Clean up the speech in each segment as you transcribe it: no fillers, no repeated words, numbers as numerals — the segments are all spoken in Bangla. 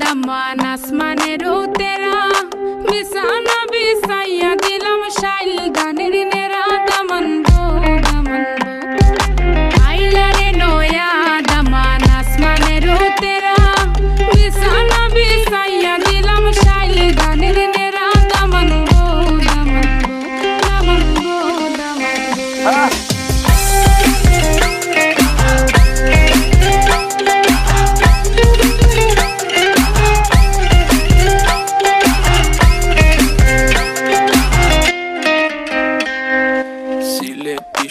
দামান আসমানের তেরা বিছানা বিছাইয়া দিলাম শাইল গানের নেরা দামান গো আইলা রে নয়া দামান আসমানের তেরা বিছানা বিছাইয়া দিলাম শাইল গানের নেরা দামান গো দামান গো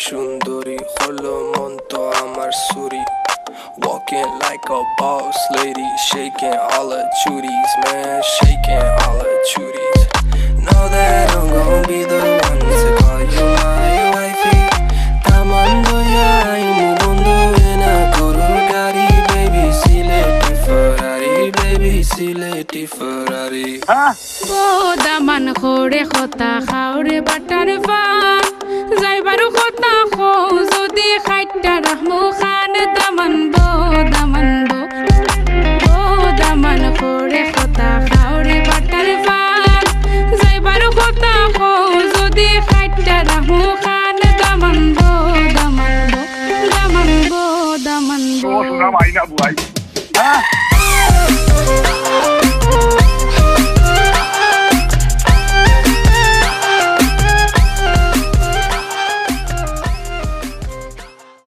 সুন্দরী হলো মন তো আমার সুরি walking like a boss lady shaking all her chuties man shaking all her chuties know that I'm gonna be the one to call you my wifey Daman Noya imu bondhu ena koror gari baby sileti Ferrari O Daman খোরে খতা খাওরে butter fun যাইবারু খতা খো যদি খাইটা রাহমু খান দামান বো দামান খোরে খতা খাওরে বাটার ফান যাইবারু খতা খো যদি খাইটা রাহমু খান দামান বো Sono una vaina, vuoi?